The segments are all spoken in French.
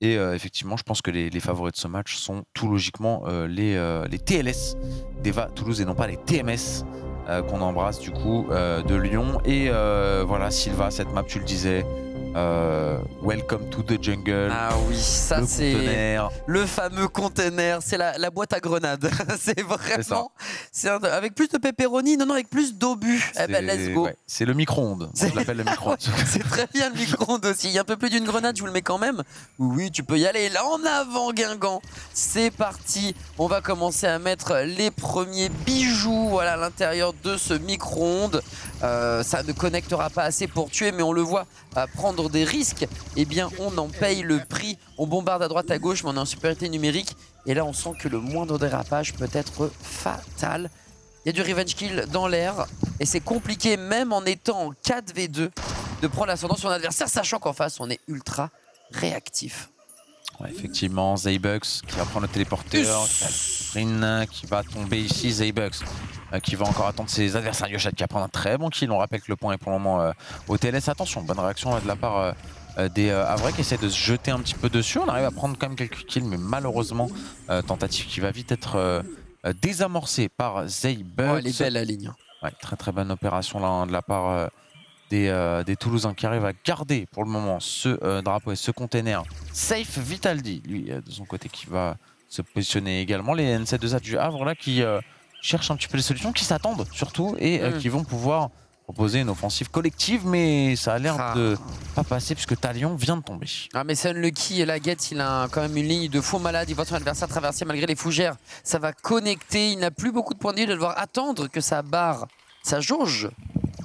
Et effectivement, je pense que les favoris de ce match sont tout logiquement les TLS d'Eva Toulouse et non pas les TMS qu'on embrasse du coup de Lyon. Et voilà, Sylva, cette map, tu le disais, Welcome to the Jungle, Ah oui, ça le c'est conteneur. le fameux container, c'est la boîte à grenades. C'est vraiment, avec plus de pepperoni, non, avec plus d'obus. Eh ben, let's go. Ouais, c'est le micro-ondes, moi, je l'appelle le micro-ondes. C'est très bien le micro-ondes aussi. Il y a un peu plus d'une grenade, je vous le mets quand même. Oui, tu peux y aller. Là, en avant, Guingamp. C'est parti. On va commencer à mettre les premiers bijoux voilà, à l'intérieur de ce micro-ondes. Ça ne connectera pas assez pour tuer, mais on le voit prendre des risques. Eh bien, on en paye le prix. On bombarde à droite, à gauche, mais on est en supériorité numérique. Et là, on sent que le moindre dérapage peut être fatal. Il y a du revenge kill dans l'air. Et c'est compliqué, même en étant en 4v2, de prendre l'ascendant sur un adversaire, sachant qu'en face, on est ultra réactif. Ouais, effectivement, Zaybux qui va prendre le téléporteur, Rin qui va tomber ici, Zaybux qui va encore attendre ses adversaires. Yoshat qui va prendre un très bon kill. On rappelle que le point est pour le moment au TLS. Attention, bonne réaction de la part des Havrais qui essaient de se jeter un petit peu dessus. On arrive à prendre quand même quelques kills, mais malheureusement, tentative qui va vite être désamorcée par Zaybux. Oh, elle est belle la ligne. Ouais, très très bonne opération là, hein, de la part des Toulousains qui arrivent à garder pour le moment ce drapeau et ce container. Safe Vitaldi, lui, de son côté, qui va se positionner également. Les NC2A du Havre là qui cherchent un petit peu les solutions, qui s'attendent surtout et qui vont pouvoir proposer une offensive collective, mais ça a l'air de pas passer puisque Talion vient de tomber. Ah mais c'est Unlucky et la Guette, il a quand même une ligne de faux malade, il voit son adversaire traverser malgré les fougères. Ça va connecter, il n'a plus beaucoup de points de vie, il va devoir attendre que sa barre, sa jauge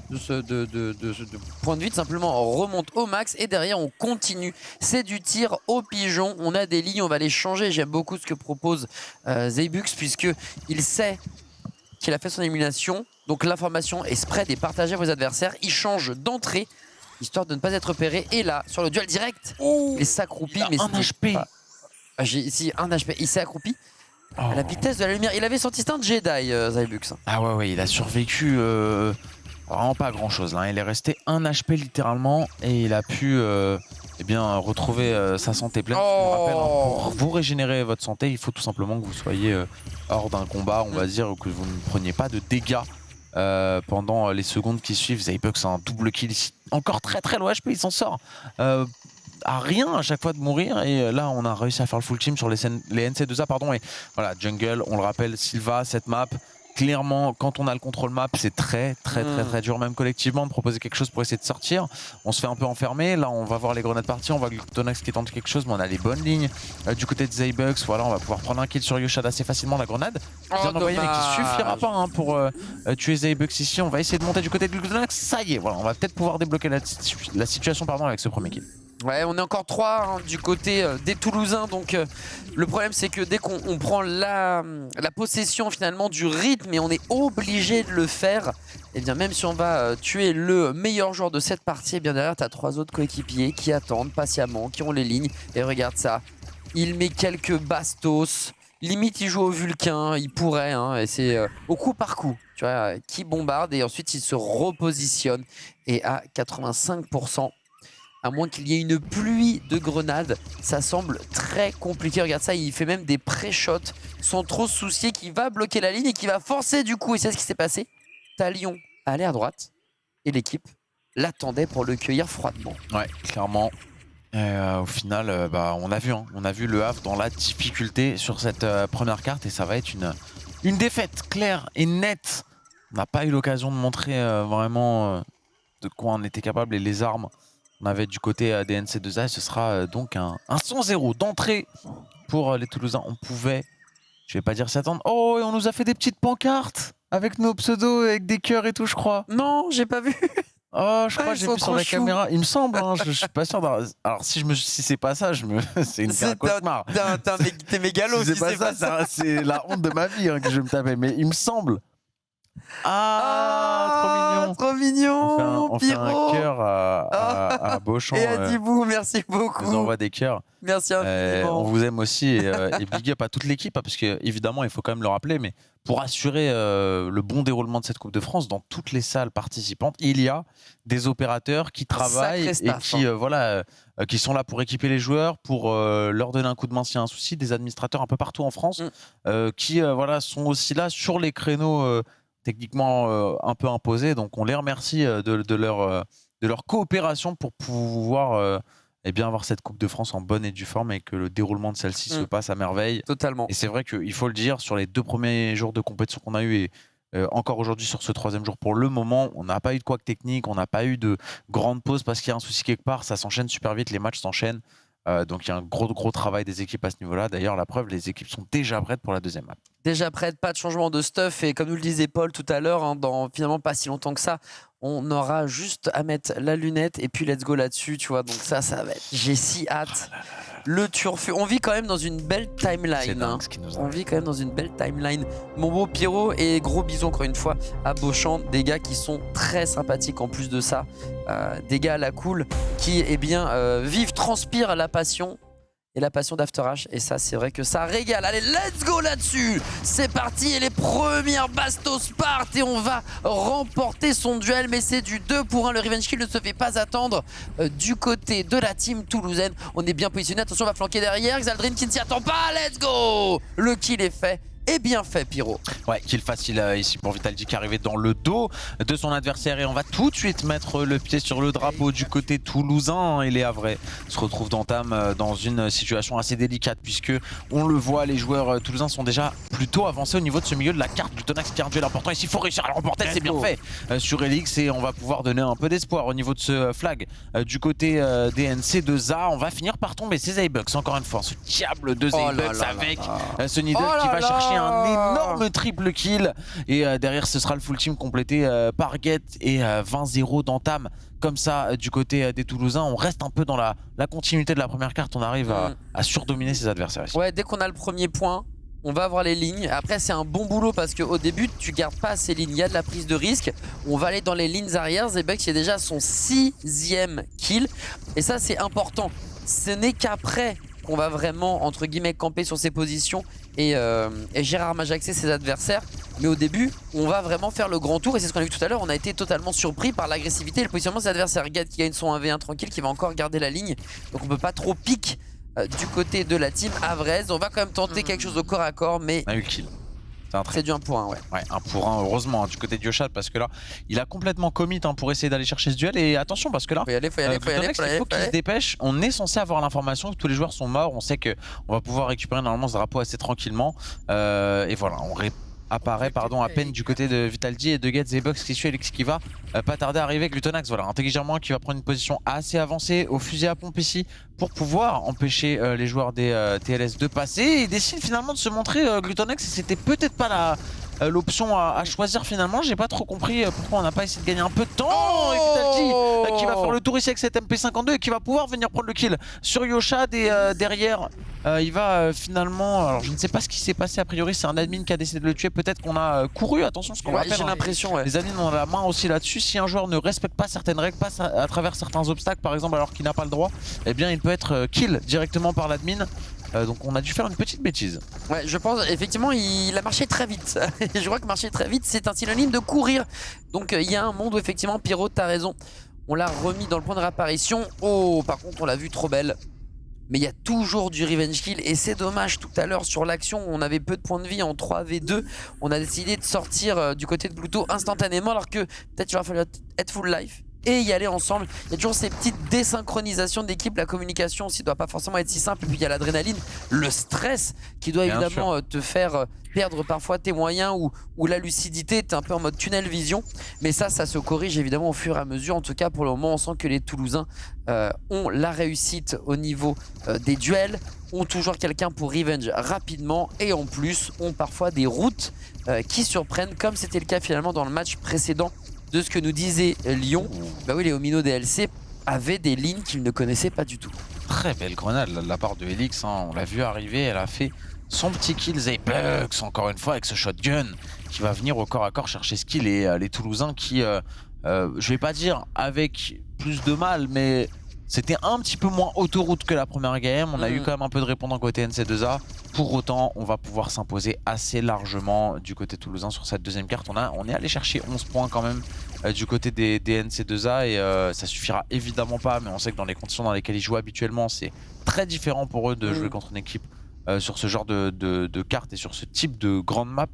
de points de vie simplement remonte au max et derrière on continue. C'est du tir au pigeon, on a des lignes, on va les changer. J'aime beaucoup ce que propose Zaybux puisque il sait qu'il a fait son élimination. Donc l'information est spread et partagée à vos adversaires. Il change d'entrée, histoire de ne pas être repéré. Et là, sur le duel direct, il s'accroupit. Mais un HP J'ai ici un HP. Il s'est accroupi à la vitesse de la lumière. Il avait son instinct de Jedi, Zaybux. Ah ouais, il a survécu vraiment pas grand chose là. Il est resté un HP littéralement et il a pu eh bien, retrouver sa santé pleine. Je vous rappelle, hein, pour vous régénérer votre santé, il faut tout simplement que vous soyez hors d'un combat, on va dire, ou que vous ne preniez pas de dégâts pendant les secondes qui suivent. Zaybux a un double kill ici, encore très très low HP, il s'en sort à rien à chaque fois de mourir. Et là, on a réussi à faire le full team sur les NC2A, pardon. Et voilà, jungle, on le rappelle, Sylva, cette map. Clairement, quand on a le contrôle map, c'est très très dur, même collectivement, de proposer quelque chose pour essayer de sortir. On se fait un peu enfermer. Là, on va voir les grenades partir. On voit Glutonax qui tente quelque chose, mais on a les bonnes lignes du côté de Zaybux. Voilà, on va pouvoir prendre un kill sur Yoshad assez facilement. La grenade bien envoyée, mais qui suffira pas hein, pour tuer Zaybux ici. On va essayer de monter du côté de Glutonax. Ça y est, voilà, on va peut-être pouvoir débloquer la situation pardon, avec ce premier kill. Ouais, on est encore 3 hein, du côté des Toulousains. Donc le problème c'est que dès qu'on prend la possession finalement du rythme et on est obligé de le faire, et bien même si on va tuer le meilleur joueur de cette partie, et bien derrière tu as 3 autres coéquipiers qui attendent patiemment, qui ont les lignes. Et regarde ça, il met quelques bastos. Limite il joue au Vulcain, il pourrait, hein, et c'est au coup par coup, tu vois, qui bombarde et ensuite il se repositionne. Et à 85%, à moins qu'il y ait une pluie de grenades, ça semble très compliqué. Regarde ça, il fait même des pré-shots sans trop se soucier, qui va bloquer la ligne et qui va forcer du coup. Et c'est ce qui s'est passé. Talion allait à droite et l'équipe l'attendait pour le cueillir froidement. Ouais, clairement. Au final, on a vu le Havre dans la difficulté sur cette première carte et ça va être une défaite claire et nette. On n'a pas eu l'occasion de montrer vraiment de quoi on était capable et les armes on avait du côté des NC2A. Et ce sera donc un 100-0 d'entrée pour les Toulousains. On pouvait, je vais pas dire s'attendre. Oh, et on nous a fait des petites pancartes avec nos pseudos, avec des cœurs et tout, je crois. Non, j'ai pas vu. Oh, je crois que j'ai vu sur la caméra. Il me semble, hein, je suis pas sûr. Alors si c'est pas ça, c'est un cauchemar. T'es mégalo. Si c'est pas ça, c'est la honte de ma vie hein, que je vais me taper. Mais il me semble. Ah, trop mignon. Trop mignon. On fait un cœur à Beauchamp. Et à Dibou, merci beaucoup. On vous envoie des cœurs. Merci infiniment. On vous aime aussi et big up à toute l'équipe parce que évidemment il faut quand même le rappeler, mais pour assurer le bon déroulement de cette Coupe de France dans toutes les salles participantes, il y a des opérateurs qui travaillent et qui qui sont là pour équiper les joueurs, pour leur donner un coup de main s'il y a un souci, des administrateurs un peu partout en France qui sont aussi là sur les créneaux techniquement un peu imposés. Donc on les remercie de leur coopération pour pouvoir avoir cette Coupe de France en bonne et due forme et que le déroulement de celle-ci se passe à merveille. Totalement. Et c'est vrai qu'il faut le dire, sur les 2 premiers jours de compétition qu'on a eu et encore aujourd'hui sur ce 3e jour, pour le moment, on n'a pas eu de couac technique, on n'a pas eu de grande pause parce qu'il y a un souci quelque part, ça s'enchaîne super vite, les matchs s'enchaînent. Donc il y a un gros travail des équipes à ce niveau-là. D'ailleurs, la preuve, les équipes sont déjà prêtes pour la 2e map. Déjà prête, pas de changement de stuff. Et comme nous le disait Paul tout à l'heure, dans finalement pas si longtemps que ça, on aura juste à mettre la lunette et puis let's go là-dessus, tu vois. Donc ça va être... J'ai si hâte. Le turfu. On vit quand même dans une belle timeline. C'est dingue ce qui nous arrive. On vit quand même dans une belle timeline. Mon beau Pierrot et gros bisous encore une fois à Beauchamp. Des gars qui sont très sympathiques en plus de ça. Des gars à la cool qui vivent, transpirent la passion. Et la passion d'After H, et ça c'est vrai que ça régale. Allez, let's go là-dessus. C'est parti, et les premières bastos partent et on va remporter son duel, mais c'est du 2 pour 1. Le Revenge Kill ne se fait pas attendre du côté de la team toulousaine. On est bien positionné, attention, on va flanquer derrière. Xaldrin qui ne s'y attend pas, let's go. Le kill est fait. Et bien fait, Pyro. Ouais, kill facile ici pour Vitality qui est arrivé dans le dos de son adversaire. Et on va tout de suite mettre le pied sur le drapeau du côté toulousain. Et les Havrais se retrouvent d'entame dans une situation assez délicate puisque on le voit, les joueurs toulousains sont déjà plutôt avancés au niveau de ce milieu de la carte. Glutonax qui a un duel important ici, il faut réussir à le remporter, c'est bien fait sur Elix. Et on va pouvoir donner un peu d'espoir au niveau de ce flag du côté des NC2A. On va finir par tomber, c'est Zaybucks encore une fois. Ce diable de Zaybucks avec ce Needle qui va chercher un énorme triple kill et derrière ce sera le full team complété par Get et 20-0 d'entame comme ça du côté des Toulousains. On reste un peu dans la continuité de la première carte, on arrive à surdominer ses adversaires ici. Ouais, dès qu'on a le premier point, on va avoir les lignes. Après c'est un bon boulot parce qu'au début tu gardes pas ces lignes, il y a de la prise de risque. On va aller dans les lignes arrière. Zaybucks il est déjà son 6e kill et ça c'est important. Ce n'est qu'après qu'on va vraiment entre guillemets camper sur ses positions et Gérard Majaxé ses adversaires. Mais au début, on va vraiment faire le grand tour et c'est ce qu'on a vu tout à l'heure. On a été totalement surpris par l'agressivité et le positionnement de ses adversaires. Gad qui gagne son 1v1 tranquille, qui va encore garder la ligne. Donc on peut pas trop pique du côté de la team Havraise. On va quand même tenter quelque chose au corps à corps, mais... On a eu le kill. C'est du 1 pour 1, ouais. Ouais, 1 pour 1, heureusement, du côté de Yoshat, parce que là, il a complètement commit pour essayer d'aller chercher ce duel. Et attention, parce que là, faut y aller, il faut qu'il se dépêche. On est censé avoir l'information que tous les joueurs sont morts. On sait qu'on va pouvoir récupérer normalement ce drapeau assez tranquillement. Et voilà, on apparaît à peine du côté de Vitality et de Get. Zaybucks qui suit Elix qui va pas tarder à arriver. Glutonax, voilà, intelligemment qui va prendre une position assez avancée au fusil à pompe ici pour pouvoir empêcher les joueurs des TLS de passer. Et il décide finalement de se montrer Glutonax et c'était peut-être pas l'option à choisir finalement. J'ai pas trop compris pourquoi on n'a pas essayé de gagner un peu de temps. Et Vitality qui va faire le tour ici avec cette MP52 et qui va pouvoir venir prendre le kill sur Yoshad et derrière il va finalement, alors je ne sais pas ce qui s'est passé, a priori c'est un admin qui a décidé de le tuer, peut-être qu'on a couru, attention ce qu'on va faire. J'ai l'impression, les admins ont la main aussi là-dessus. Si un joueur ne respecte pas certaines règles, passe à travers certains obstacles par exemple alors qu'il n'a pas le droit, eh bien il peut être kill directement par l'admin. Donc on a dû faire une petite bêtise. Ouais, je pense effectivement il a marché très vite. Je crois que marcher très vite c'est un synonyme de courir. Donc il y a un monde où effectivement Pyro, t'as raison, on l'a remis dans le point de réapparition. Oh, par contre on l'a vu trop belle. Mais il y a toujours du revenge kill et c'est dommage. Tout à l'heure sur l'action on avait peu de points de vie en 3v2. On a décidé de sortir du côté de Bluto instantanément alors que peut-être il va falloir être full life et y aller ensemble. Il y a toujours ces petites désynchronisations d'équipe. La communication aussi doit pas forcément être si simple. Et puis il y a l'adrénaline, le stress qui doit évidemment te faire perdre parfois tes moyens ou la lucidité. T'es un peu en mode tunnel vision. Mais ça se corrige évidemment au fur et à mesure. En tout cas pour le moment on sent que les Toulousains ont la réussite au niveau des duels, ont toujours quelqu'un pour revenge rapidement et en plus ont parfois des routes qui surprennent comme c'était le cas finalement dans le match précédent de ce que nous disait Lyon. Bah oui, les Omino DLC avaient des lignes qu'ils ne connaissaient pas du tout. Très belle grenade de la part de Elix, hein. On l'a vu arriver, elle a fait son petit kill. Zaybucks encore une fois avec ce shotgun qui va venir au corps à corps chercher ce kill et les Toulousains qui je vais pas dire avec plus de mal, mais c'était un petit peu moins autoroute que la première game. On a eu quand même un peu de répondants côté NC2A. Pour autant, on va pouvoir s'imposer assez largement du côté toulousain sur cette deuxième carte. On est allé chercher 11 points quand même du côté des NC2A et ça suffira évidemment pas, mais on sait que dans les conditions dans lesquelles ils jouent habituellement, c'est très différent pour eux de jouer contre une équipe sur ce genre de cartes et sur ce type de grande map.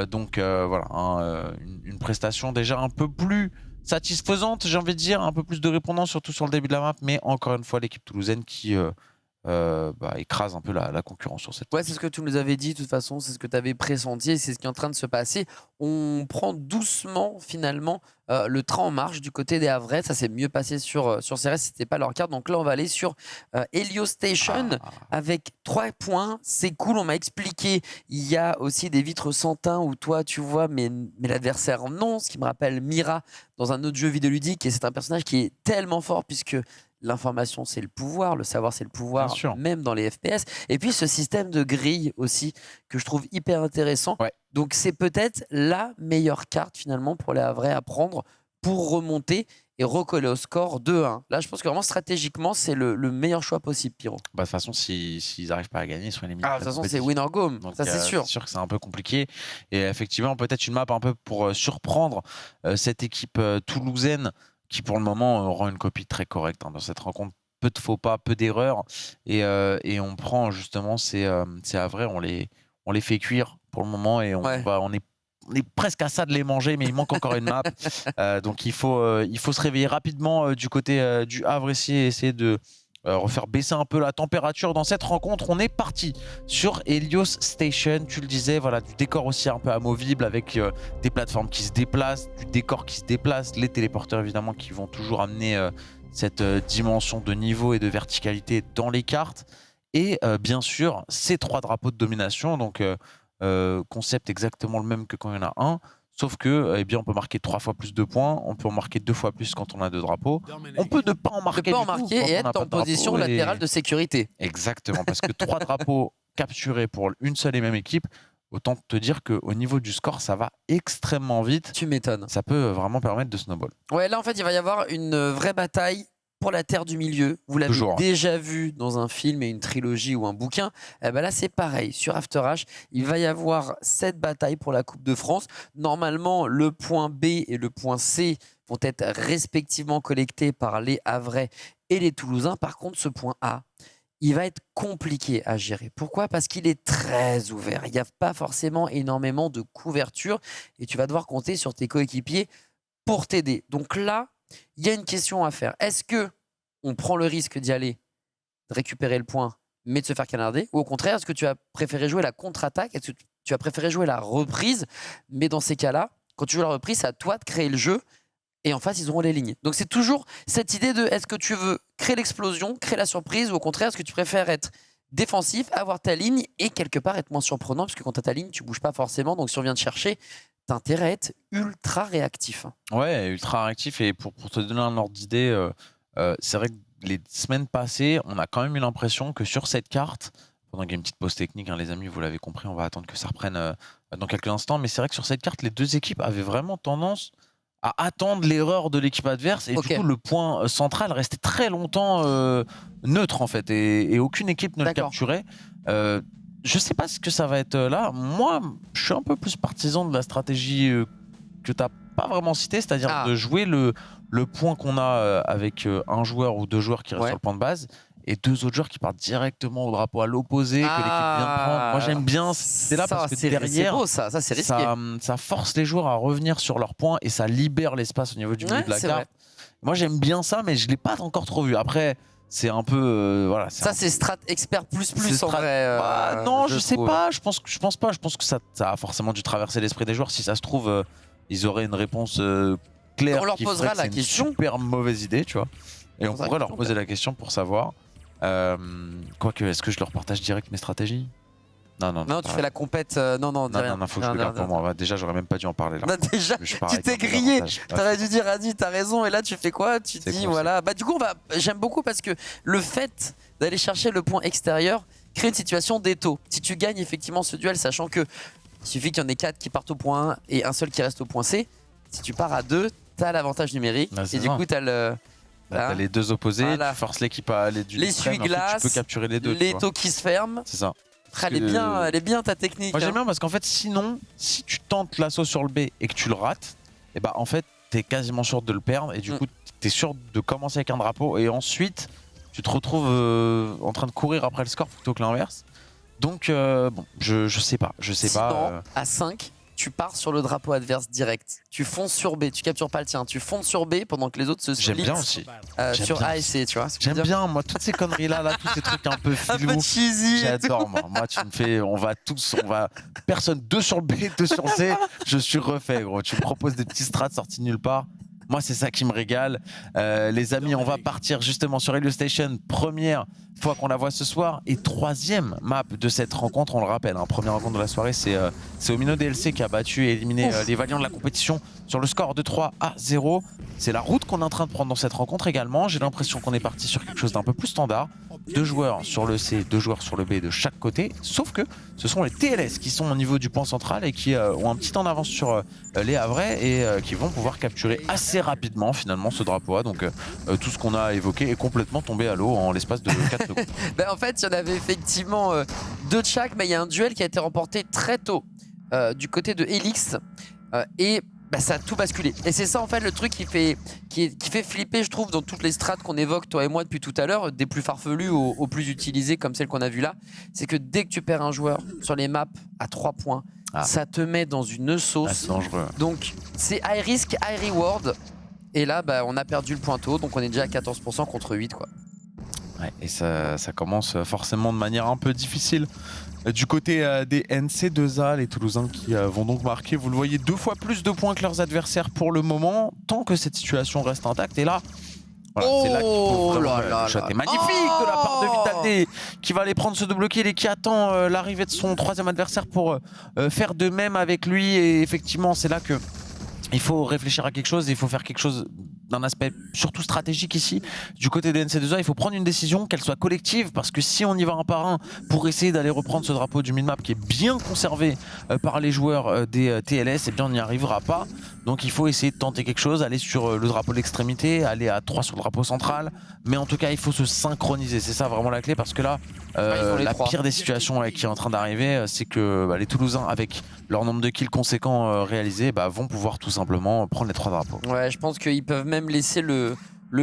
Donc voilà, hein, une prestation déjà un peu plus satisfaisante, j'ai envie de dire, un peu plus de répondants, surtout sur le début de la map, mais encore une fois, l'équipe toulousaine qui écrase un peu la concurrence sur cette. Ouais, c'est ce que tu nous avais dit, de toute façon, c'est ce que tu avais pressenti et c'est ce qui est en train de se passer. On prend doucement, finalement, le train en marche du côté des Havrais. Ça s'est mieux passé sur CRS, c'était pas leur carte. Donc là, on va aller sur Helio Station avec 3 points. C'est cool, on m'a expliqué. Il y a aussi des vitres Santin où toi, tu vois, mais l'adversaire non. Ce qui me rappelle Mira dans un autre jeu vidéoludique. Et c'est un personnage qui est tellement fort puisque l'information, c'est le pouvoir, le savoir, c'est le pouvoir, même dans les FPS. Et puis, ce système de grille aussi, que je trouve hyper intéressant. Ouais. Donc, c'est peut-être la meilleure carte, finalement, pour les Havrais à prendre pour remonter et recoller au score 2-1. Là, je pense que vraiment, stratégiquement, c'est le meilleur choix possible, Pyro. Bah, de toute façon, s'ils n'arrivent pas à gagner, ils sont éliminés. Ah, de toute façon, c'est win or go. Donc, ça, c'est sûr. C'est sûr que c'est un peu compliqué. Et effectivement, peut-être une map un peu pour surprendre cette équipe toulousaine, qui pour le moment rend une copie très correcte dans cette rencontre. Peu de faux pas, peu d'erreurs. Et on prend justement ces Havrais, on les fait cuire pour le moment et on est presque à ça de les manger, mais il manque encore une map. Donc il faut se réveiller rapidement du côté du Havre ici et essayer de refaire baisser un peu la température dans cette rencontre. On est parti sur Helios Station, tu le disais, voilà, du décor aussi un peu amovible avec des plateformes qui se déplacent, du décor qui se déplace, les téléporteurs évidemment qui vont toujours amener cette dimension de niveau et de verticalité dans les cartes. Et bien sûr, ces 3 drapeaux de domination, donc concept exactement le même que quand il y en a un. Sauf que, eh bien, on peut marquer 3 fois plus de points, on peut en marquer 2 fois plus quand on a 2 drapeaux. On peut ne pas en marquer et être en position latérale de sécurité. Exactement, parce que 3 drapeaux capturés pour une seule et même équipe, autant te dire qu'au niveau du score, ça va extrêmement vite. Tu m'étonnes. Ça peut vraiment permettre de snowball. Ouais, là, en fait, il va y avoir une vraie bataille pour la Terre du Milieu. Vous l'avez déjà vu dans un film et une trilogie ou un bouquin. Eh ben là, c'est pareil. Sur After H, il va y avoir cette bataille pour la Coupe de France. Normalement, le point B et le point C vont être respectivement collectés par les Havrais et les Toulousains. Par contre, ce point A, il va être compliqué à gérer. Pourquoi? Parce qu'il est très ouvert. Il n'y a pas forcément énormément de couverture et tu vas devoir compter sur tes coéquipiers pour t'aider. Donc là, il y a une question à faire. Est-ce que on prend le risque d'y aller, de récupérer le point, mais de se faire canarder? Ou au contraire, est-ce que tu as préféré jouer la contre-attaque? Est-ce que tu as préféré jouer la reprise? Mais dans ces cas-là, quand tu joues la reprise, c'est à toi de créer le jeu. Et en face, ils auront les lignes. Donc c'est toujours cette idée de est-ce que tu veux créer l'explosion, créer la surprise, ou au contraire, est-ce que tu préfères être défensif, avoir ta ligne et quelque part être moins surprenant, parce que quand tu as ta ligne, tu bouges pas forcément. Donc si on vient te chercher, t'as intérêt à être ultra réactif. Ouais, ultra réactif. Et pour te donner un ordre d'idée, c'est vrai que les semaines passées, on a quand même eu l'impression que sur cette carte, pendant qu'il y a une petite pause technique, hein, les amis, vous l'avez compris, on va attendre que ça reprenne dans quelques instants. Mais c'est vrai que sur cette carte, les 2 équipes avaient vraiment tendance à attendre l'erreur de l'équipe adverse. Et du coup, le point central restait très longtemps neutre, en fait. Et aucune équipe ne le capturait. Je sais pas ce que ça va être là. Moi, je suis un peu plus partisan de la stratégie que tu n'as pas vraiment citée, c'est-à-dire de jouer le point qu'on a avec un joueur ou 2 joueurs qui restent sur le point de base et 2 autres joueurs qui partent directement au drapeau à l'opposé, que l'équipe vient de prendre. Moi, j'aime bien c'est là parce que derrière, beau, ça c'est risqué. Ça force les joueurs à revenir sur leur point et ça libère l'espace au niveau du milieu de la carte. Vrai. Moi, j'aime bien ça, mais je ne l'ai pas encore trop vu. Après, c'est un peu voilà. Ça c'est strat expert plus en vrai. Non, je sais pas. Je pense pas. Je pense que ça a forcément dû traverser l'esprit des joueurs. Si ça se trouve, ils auraient une réponse claire. On leur posera la question. Une super mauvaise idée, tu vois. Et on pourrait leur poser la question pour savoir. Quoique, est-ce que je leur partage direct mes stratégies? Non, tu fais la compète. Non, faut que je le garde pour moi. Déjà, j'aurais même pas dû en parler là. Déjà, tu t'es grillé. T'aurais dû dire, Adi, t'as raison. Et là, tu fais quoi? Tu dis, voilà. Bah, du coup, j'aime beaucoup parce que le fait d'aller chercher le point extérieur crée une situation d'étau. Si tu gagnes effectivement ce duel, sachant que il suffit qu'il y en ait 4 qui partent au point 1 et un seul qui reste au point C, si tu pars à 2, t'as l'avantage numérique. Bah, et du coup, t'as le. Là, t'as les deux opposés, Voilà. tu forces l'équipe à aller du l'essuie-glace, tu peux capturer les deux. les taux qui se ferment. C'est ça. Elle est bien ta technique. Moi j'aime bien parce qu'en fait sinon, si tu tentes l'assaut sur le B et que tu le rates, et bah en fait t'es quasiment sûr de le perdre et du coup t'es sûr de commencer avec un drapeau et ensuite tu te retrouves en train de courir après le score plutôt que l'inverse. Donc bon, je sais pas, Sinon, à 5, tu pars sur le drapeau adverse direct. Tu fonces sur B, tu captures pas le tien, tu fonces sur B pendant que les autres se J'aime split bien aussi. sur A et C, tu vois. J'aime bien, moi, toutes ces conneries là, tous ces trucs un peu Un filous. peu cheesy. J'adore, moi, tu me fais, personne 2 sur le B, 2 sur le C, je suis refait, gros. Tu me proposes des petits strats sortis nulle part. Moi, c'est ça qui me régale. Les amis, on va partir justement sur Helio Station. Première fois qu'on la voit ce soir. Et 3e map de cette rencontre, on le rappelle. Première rencontre de la soirée, c'est Omino DLC qui a battu et éliminé les Valiants de la compétition sur le score de 3-0. C'est la route qu'on est en train de prendre dans cette rencontre également. J'ai l'impression qu'on est parti sur quelque chose d'un peu plus standard. 2 joueurs sur le C, 2 joueurs sur le B de chaque côté. Sauf que ce sont les TLS qui sont au niveau du point central et qui ont un petit temps d'avance sur les Havrais et qui vont pouvoir capturer assez rapidement finalement ce drapeau A. Donc tout ce qu'on a évoqué est complètement tombé à l'eau en l'espace de 4 secondes. En fait, il y en avait effectivement 2 de chaque, mais il y a un duel qui a été remporté très tôt du côté de Helix et ça a tout basculé. Et c'est ça en fait le truc qui fait flipper, je trouve, dans toutes les strats qu'on évoque toi et moi depuis tout à l'heure, des plus farfelus aux plus utilisés comme celle qu'on a vue là, c'est que dès que tu perds un joueur sur les maps à 3 points, ça te met dans une sauce. C'est dangereux. Donc c'est high risk, high reward. Et là, on a perdu le pointeau, donc on est déjà à 14% contre 8 quoi. Ouais, et ça commence forcément de manière un peu difficile. Du côté des NC2A, les Toulousains qui vont donc marquer, vous le voyez, 2 fois plus de points que leurs adversaires pour le moment, tant que cette situation reste intacte. Et là, voilà, c'est là qu'il faut vraiment jeter. Magnifique de la part de Vital'D qui va aller prendre ce double kill et qui attend l'arrivée de son 3e adversaire pour faire de même avec lui. Et effectivement, c'est là que il faut réfléchir à quelque chose, il faut faire quelque chose d'un aspect surtout stratégique ici. Du côté des NC2A, il faut prendre une décision, qu'elle soit collective, parce que si on y va un par un pour essayer d'aller reprendre ce drapeau du mid-map qui est bien conservé par les joueurs des TLS, eh bien on n'y arrivera pas. Donc il faut essayer de tenter quelque chose, aller sur le drapeau de l'extrémité, aller à 3 sur le drapeau central, mais en tout cas il faut se synchroniser, c'est ça vraiment la clé, parce que là, la pire des situations qui est en train d'arriver, c'est que les Toulousains, avec leur nombre de kills conséquents réalisés, vont pouvoir tout simplement prendre les 3 drapeaux. Ouais, je pense qu'ils peuvent même laisser le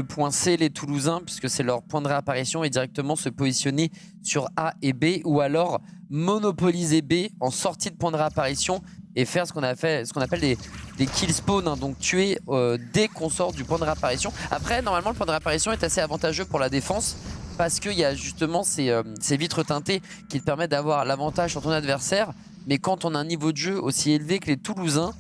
point C, les Toulousains, puisque c'est leur point de réapparition, et directement se positionner sur A et B, ou alors monopoliser B en sortie de point de réapparition et faire ce qu'on appelle des kill spawn, donc tuer dès qu'on sort du point de réapparition. Après, normalement, le point de réapparition est assez avantageux pour la défense, parce qu'il y a justement ces vitres teintées qui te permettent d'avoir l'avantage sur ton adversaire, mais quand on a un niveau de jeu aussi élevé que les Toulousains,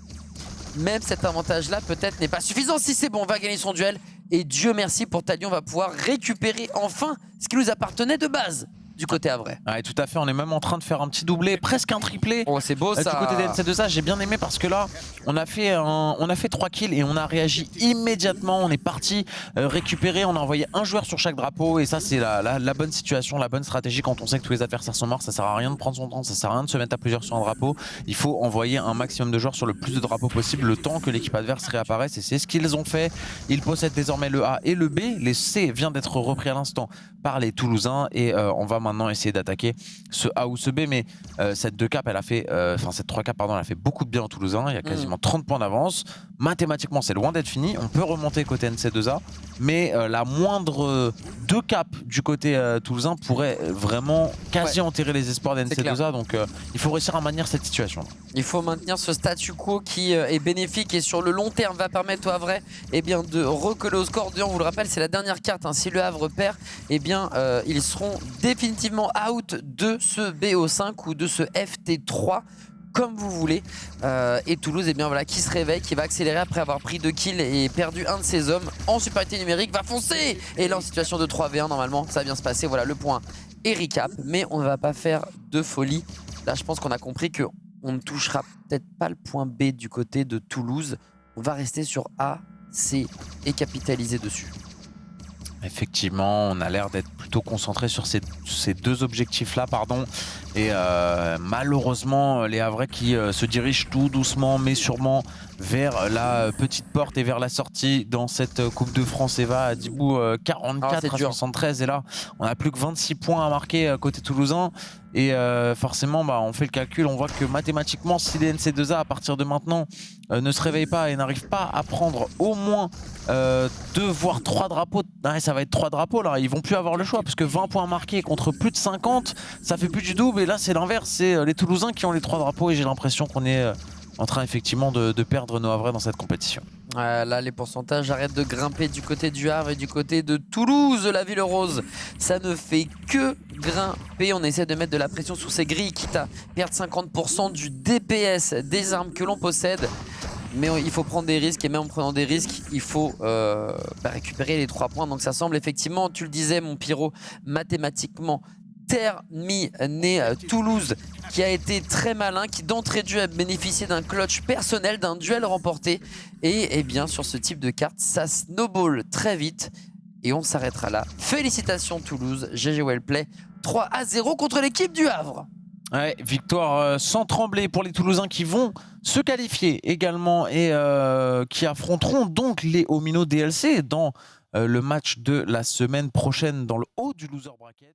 même cet avantage-là peut-être n'est pas suffisant. Si c'est bon, on va gagner son duel. Et Dieu merci pour Talion, on va pouvoir récupérer enfin ce qui nous appartenait de base du côté Havrais. Ouais, tout à fait, on est même en train de faire un petit doublé, presque un triplé. Oh, c'est beau ça. Du côté des NC2A, j'ai bien aimé parce que là, on a fait 3 kills et on a réagi immédiatement. On est parti récupérer, on a envoyé un joueur sur chaque drapeau et ça, c'est la bonne situation, la bonne stratégie quand on sait que tous les adversaires sont morts. Ça sert à rien de prendre son temps, ça sert à rien de se mettre à plusieurs sur un drapeau. Il faut envoyer un maximum de joueurs sur le plus de drapeaux possible le temps que l'équipe adverse réapparaisse et c'est ce qu'ils ont fait. Ils possèdent désormais le A et le B. Les C vient d'être repris à l'instant par les Toulousains et on va maintenant essayer d'attaquer ce A ou ce B, mais cette 2 cap, cette 3 cap, pardon, elle a fait beaucoup de bien aux Toulousains. Il y a quasiment 30 points d'avance. Mathématiquement, c'est loin d'être fini. On peut remonter côté NC2A, mais la moindre 2 cap du côté toulousain pourrait vraiment quasi enterrer les espoirs des NC2A. Donc il faut réussir à maintenir cette situation. Il faut maintenir ce statu quo qui est bénéfique et sur le long terme va permettre au Havre de recoller au score. On vous le rappelle, c'est la dernière carte. Si le Havre perd, ils seront définitivement out de ce BO5 ou de ce FT3, comme vous voulez. Et Toulouse, qui se réveille, qui va accélérer après avoir pris 2 kills et perdu un de ses hommes en supériorité numérique, va foncer. Et là, en situation de 3v1, normalement, ça va bien se passer. Voilà le point et recap. Mais on ne va pas faire de folie. Là, je pense qu'on a compris qu'on ne touchera peut-être pas le point B du côté de Toulouse. On va rester sur A, C et capitaliser dessus. Effectivement, on a l'air d'être plutôt concentré sur ces 2 objectifs-là, et malheureusement, les Havrais qui se dirigent tout doucement mais sûrement vers la petite porte et vers la sortie dans cette Coupe de France. Eva à Dibou 44 à 73 et là on a plus que 26 points à marquer côté toulousain et forcément on fait le calcul, on voit que mathématiquement si les NC2A à partir de maintenant ne se réveillent pas et n'arrivent pas à prendre au moins 2 voire 3 drapeaux, ça va être 3 drapeaux là, ils vont plus avoir le choix parce que 20 points marqués contre plus de 50 ça fait plus du double et là c'est l'inverse, c'est les Toulousains qui ont les 3 drapeaux et j'ai l'impression qu'on est en train effectivement de perdre nos Havrais dans cette compétition. Là, les pourcentages arrêtent de grimper du côté du Havre et du côté de Toulouse, la Ville Rose. Ça ne fait que grimper. On essaie de mettre de la pression sur ces grilles, quitte à perdre 50% du DPS des armes que l'on possède. Mais il faut prendre des risques et même en prenant des risques, il faut récupérer les 3 points. Donc ça semble effectivement, tu le disais mon Pyro, mathématiquement terminé. Toulouse qui a été très malin, qui d'entrée de jeu a bénéficié d'un clutch personnel, d'un duel remporté. Et bien sur ce type de carte, ça snowball très vite. Et on s'arrêtera là. Félicitations Toulouse, GG Wellplay, 3-0 contre l'équipe du Havre. Ouais, victoire sans trembler pour les Toulousains qui vont se qualifier également et qui affronteront donc les Omino DLC dans le match de la semaine prochaine dans le haut du loser bracket.